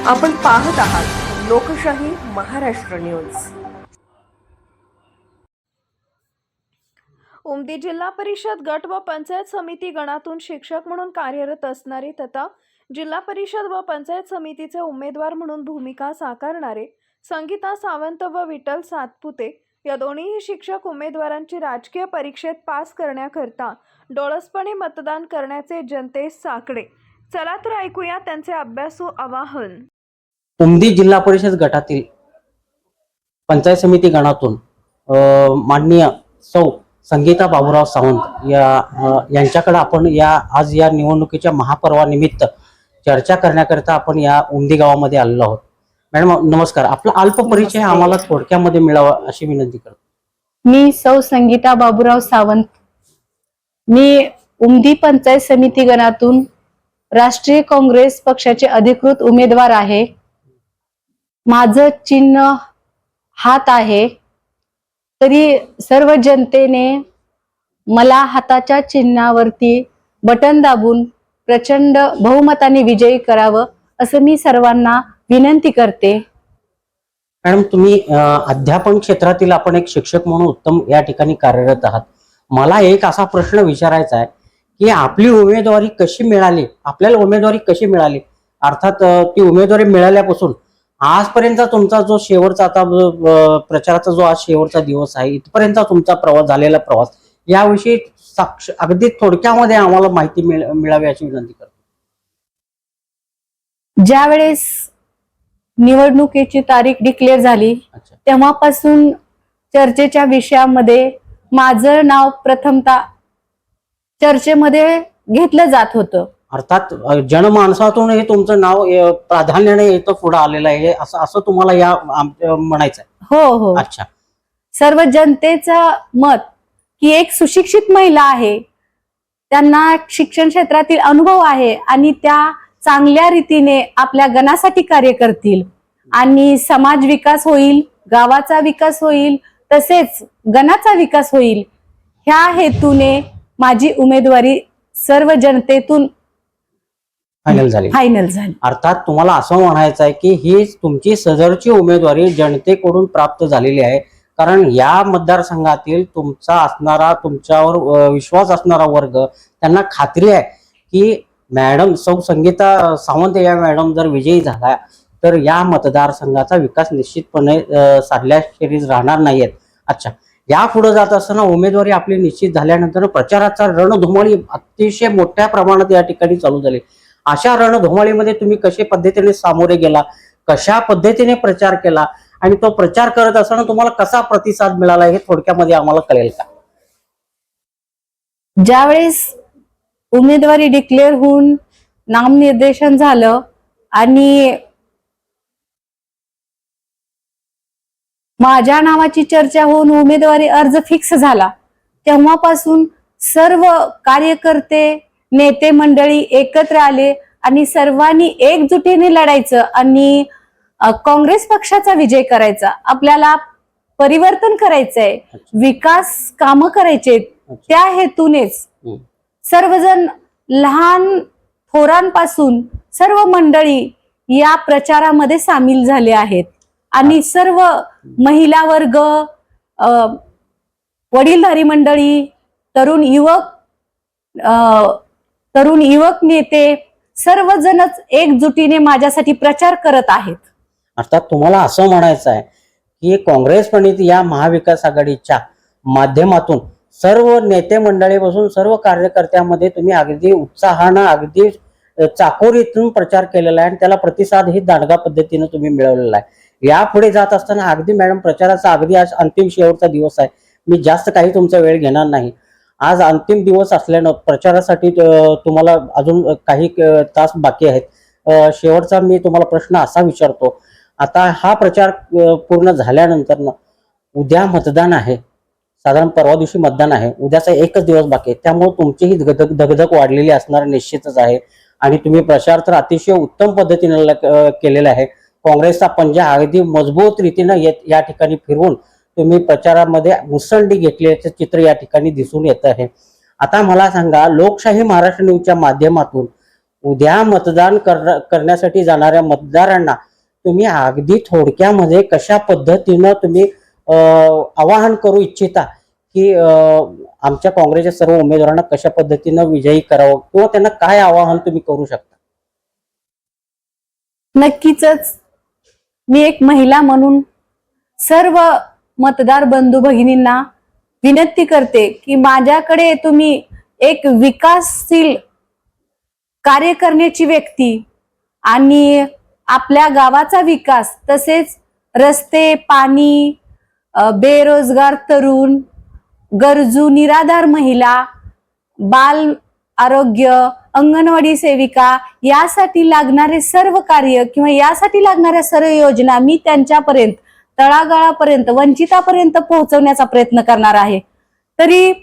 आपण पाहत आहात लोकशाही महाराष्ट्र न्यूज। उमदी जिल्हा परिषद गट व पंचायत समिती गणातून शिक्षक म्हणून कार्यरत असणारे तथा जिल्हा परिषद व पंचायत समितीचे उमेदवार म्हणून भूमिका साकारणारे संगीता सावंत व विठ्ठल सातपुते या दोन्ही शिक्षक उमेदवारांची राजकीय परीक्षेत पास करण्याकरता डोळसपणे मतदान करण्याचे जनतेस साकडे। चला तर ऐकूया त्यांचे अभ्यासू आवाहन। उमदी जिल्हा परिषद गटातील पंचायत समिती गणातून माननीय सौ संगीता बाबूराव सावंत यांच्याकडे आपण आज या निवडणुकीच्या महापर्वानिमित्त चर्चा करण्याकरिता आपण या उमदी गावामध्ये आलेलो आहोत। मॅडम नमस्कार, आपला अल्प परिचय आम्हाला थोडक्यामध्ये मिळावा अशी विनंती करतो। मी सौ संगीता बाबूराव सावंत, मी उमदी पंचायत समिती गणातून राष्ट्रीय काँग्रेस पक्षाचे अधिकृत उमेदवार आहे। माझं चिन्ह हात आहे, तरी सर्व जनतेने मला हाताच्या चिन्हावरती बटन दाबून प्रचंड बहुमताने विजयी करावं असं मी सर्वांना विनंती करते। मॅडम तुम्ही अध्यापन क्षेत्रातील आपण एक शिक्षक म्हणून उत्तम या ठिकाणी कार्यरत आहात। मला एक असा प्रश्न विचारायचा आहे की आपली उमेदवारी कशी मिळाली, आपल्याला उमेदवारी कशी मिळाली, अर्थात ती उमेदवारी मिळाल्यापासून आजपर्यंत तुमचा जो शेवटचा आता प्रचाराचा जो आज शेवटचा दिवस आहे इथपर्यंत तुमचा प्रवास झालेला प्रवास याविषयी अगदी थोडक्यामध्ये आम्हाला माहिती मिळावी अशी विनंती करतो। ज्यावेळेस निवडणुकीची तारीख डिक्लेअर झाली तेव्हापासून चर्चेच्या विषयामध्ये माझं नाव प्रथमतः चर्चेमध्ये घेतलं जात होतं। अर्थात जनमानसातून हे तुमचं नाव प्राधान्याने इथं पुढे आलेलं आहे असं तुम्हाला या म्हणायचं आहे? हो हो। अच्छा, सर्व जनतेचं मत की एक सुशिक्षित महिला आहे, त्यांना शिक्षण क्षेत्रातील अनुभव आहे आणि त्या चांगल्या रीतीने आपल्या गणासाठी कार्य करतील आणि समाज विकास होईल, गावाचा विकास होईल, तसेच गणाचा विकास होईल, ह्या हेतूने माझी उमेदवारी सर्व जनतेतून फायनल झाली। अर्थात तुम्हाला असं म्हणायचं आहे की ही तुमची सदरची उमेदवारी जनतेकडून प्राप्त झालेली आहे, कारण या मतदारसंघातील तुमच्यावर विश्वास असणारा वर्ग त्यांना खात्री आहे की मॅडम सौ संगीता सावंत या मॅडम जर विजयी झाला तर या मतदारसंघाचा विकास निश्चितपणे साधल्याखेरीज राहणार नाहीयेत। अच्छा, या पुढे जात असताना उमेदवारी आपली निश्चित झाल्यानंतर प्रचाराचा रणधुमाळी अतिशय मोठ्या प्रमाणात या ठिकाणी चालू झाली। अशा रणधुमाळीमध्ये तुम्ही कशा पद्धतीने सामोरे गेला, कशा पद्धतीने प्रचार केला आणि तो प्रचार करत असताना तुम्हाला कसा प्रतिसाद मिळाला हे थोडक्यामध्ये आम्हाला कळेल का? ज्यावेळेस उमेदवारी डिक्लेअर होऊन नामनिर्देशन झालं आणि माझ्या नावाची चर्चा होऊन उमेदवारी अर्ज फिक्स झाला, तेव्हापासून सर्व कार्यकर्ते नेते मंडळी एकत्र आले आणि सर्वांनी एकजुटीने लढायचं आणि काँग्रेस पक्षाचा विजय करायचा। आपल्याला परिवर्तन करायचंय, विकास कामं करायचे, त्या हेतूनेच सर्वजण लहान थोरांपासून सर्व मंडळी या प्रचारामध्ये सामील झाले आहेत आणि सर्व महिला वर्ग, वडीलधारी मंडळी, तरुण युवक नेते सर्वजणच एकजुटीने माझ्यासाठी प्रचार करत आहेत। अर्थात तुम्हाला असं म्हणायचं आहे की काँग्रेस प्रणित या महाविकास आघाडीच्या माध्यमातून सर्व नेते मंडळीपासून सर्व कार्यकर्त्यांमध्ये तुम्ही अगदी उत्साहानं अगदी चाकोरीतून प्रचार केलेला आहे आणि त्याला प्रतिसाद ही दांडगा पद्धतीने तुम्ही मिळवलेला आहे। यापुढे जात असताना अगदी मॅडम प्रचाराचा अगदी आज अंतिम शेवटचा दिवस आहे, मी जास्त काही तुमचा वेळ घेणार नाही। आज अंतिम दिवस असल्यानं प्रचारासाठी तुम्हाला अजून काही तास बाकी आहेत। शेवटचा मी तुम्हाला प्रश्न असा विचारतो, आता हा प्रचार पूर्ण झाल्यानंतर उद्या मतदान आहे, साधारण परवा दिवशी मतदान आहे, उद्याचा एकच दिवस बाकी आहे, त्यामुळे तुमची ही धगधग वाढलेली असणार निश्चितच आहे आणि तुम्ही प्रचार तर अतिशय उत्तम पद्धतीने केलेला आहे। काँग्रेसचा पंजा अगदी मजबूत रीतीने या ठिकाणी फिरवून तुम्ही प्रचारामध्ये मुसंडी घेतल्याचे चित्र या ठिकाणी दिसून येत आहे। आता मला सांगा, लोकशाही महाराष्ट्र न्यूजच्या माध्यमातून उद्या मतदान करण्यासाठी जाणाऱ्या मतदारांना तुम्ही अगदी थोडक्यामध्ये कशा पद्धतीनं तुम्ही आवाहन करू इच्छिता की आमच्या काँग्रेसच्या सर्व उमेदवारांना कशा पद्धतीनं विजयी करावं किंवा त्यांना काय आवाहन तुम्ही करू शकता? नक्कीच मी एक महिला म्हणून सर्व मतदार बंधू भगिनींना विनंती करते की माझ्याकडे तुम्ही एक विकासशील कार्य करण्याची व्यक्ती आणि आपल्या गावाचा विकास तसेच रस्ते, पाणी, बेरोजगार तरुण, गरजू निराधार महिला, बाल आरोग्य, अंगणवाडी सेविका यासाठी लागणारे सर्व कार्य किंवा यासाठी लागणाऱ्या सर्व योजना मी त्यांच्यापर्यंत तळागाळापर्यंत वंचितापर्यंत पोहोचवण्याचा प्रयत्न करणार आहे. तरी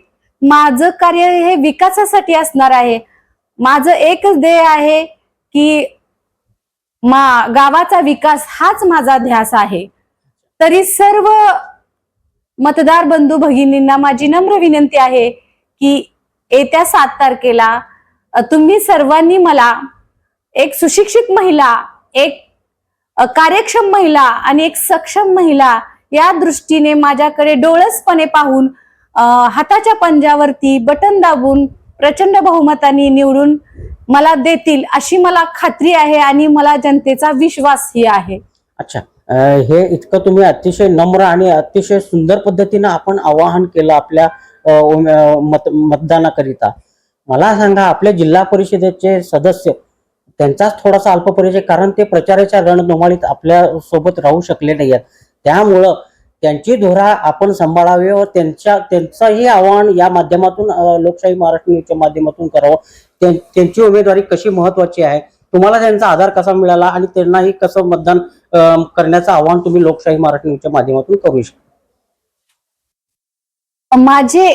माझं कार्य हे विकासासाठी असणार आहे. माझं एकच ध्येय आहे की गावाचा विकास हाच माझा ध्यास आहे. तरी सर्व मतदार बंधू भगिनींना माझी नम्र विनंती आहे की येत्या 7 तारखेला तुम्ही सर्वांनी मला एक सुशिक्षित महिला, एक कार्यक्षम महिला आणि एक सक्षम महिला या दृष्टीने माझ्याकडे डोळसपणे पाहून हाताच्या पंजावरती बटन दाबून प्रचंड बहुमताने निवडून मला देतील अशी मला खात्री आहे आणि मला जनतेचा विश्वासही आहे. अच्छा, हे इतकं तुम्ही अतिशय नम्र आणि अतिशय सुंदर पद्धतीनं आपण आवाहन केलं आपल्या मतदानाकरिता. मला सांगा, आपल्या जिल्हा परिषदेचे सदस्य त्यांचाच थोडासा अल्प परिचय, कारण ते प्रचाराच्या रणधुमाळीत आपल्या सोबत राहू शकले नाही आहेत. त्यामुळं त्यांची धोरा आपण सांभाळावी व त्यांचंही आवाहन या माध्यमातून लोकशाही महाराष्ट्र न्यूजच्या माध्यमातून करावं. त्यांची उमेदवारी कशी महत्वाची आहे, तुम्हाला त्यांचा आधार कसा मिळाला आणि त्यांनाही कसं मतदान करण्याचं आवाहन तुम्ही लोकशाही महाराष्ट्र न्यूजच्या माध्यमातून करू शकता? माझे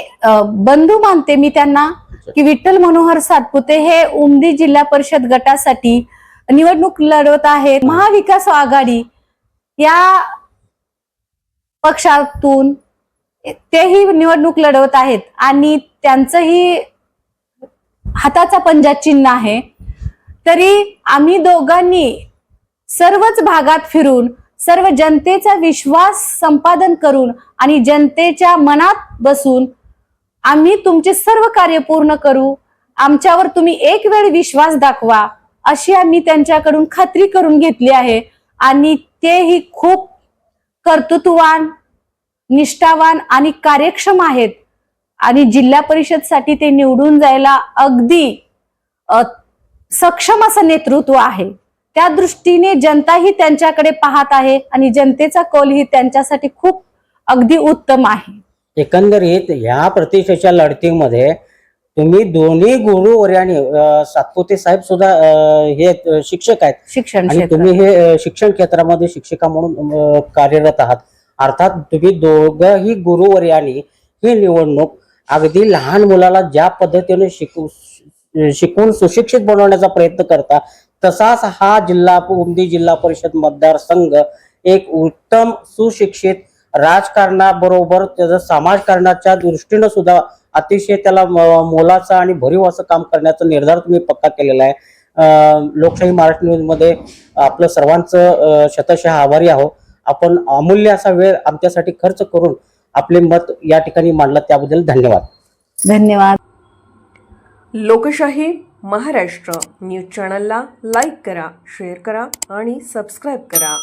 बंधू मानते मी त्यांना की विठ्ठल मनोहर सातपुते हे उमदी जिल्हा परिषद गटासाठी निवडणूक लढवत आहेत. महाविकास आघाडी या पक्षातून तेही निवडणूक लढवत आहेत आणि त्यांचंही हाताचा पंजा चिन्ह आहे. तरी आम्ही दोघांनी सर्वच भागात फिरून सर्व जनतेचा विश्वास संपादन करून आणि जनतेच्या मनात बसून आम्ही तुमचे सर्व कार्य पूर्ण करू, आमच्यावर तुम्ही एक वेळ विश्वास दाखवा अशी आम्ही त्यांच्याकडून खात्री करून घेतली आहे. आणि तेही खूप कर्तृत्ववान, निष्ठावान आणि कार्यक्षम आहेत आणि जिल्हा परिषद साठी ते निवडून जायला अगदी सक्षम असं नेतृत्व आहे. त्या दृष्टीने जनताही त्यांच्याकडे पाहत आहे आणि जनतेचा कौलही त्यांच्यासाठी खूप अगदी उत्तम आहे. एकंदरीत या प्रतिष्ठेच्या लढतीमध्ये तुम्ही दोन्ही गुरुवर्याने सातपुते साहेब सुद्धा हे शिक्षक आहेत, शिक्षण आणि तुम्ही हे शिक्षण क्षेत्रामध्ये शिक्षिका म्हणून कार्यरत आहात. अर्थात तुम्ही दोघंही गुरुवर्याने ही निवडणूक अगदी लहान मुलाला ज्या पद्धतीने शिकून सुशिक्षित बनवण्याचा प्रयत्न करता, तसाच हा उमदी जिल्हा परिषद मतदारसंघ एक उत्तम सुशिक्षित राजकारणाबरोबर त्याचं समाजकारणाच्या दृष्टीनं सुद्धा अतिशय त्याला मोलाचा आणि भरीव असं काम करण्याचा निर्धार तुम्ही पक्का केलेला आहे. लोकशाही महाराष्ट्र न्यूज मध्ये आपलं सर्वांचं शतशः आभारी आहोत. आपण अमूल्य असा वेळ आमच्यासाठी खर्च करून आपले मत या ठिकाणी मांडलं, त्याबद्दल धन्यवाद. धन्यवाद. लोकशाही महाराष्ट्र न्यूज चॅनलला लाईक करा, शेअर करा आणि सबस्क्राईब करा.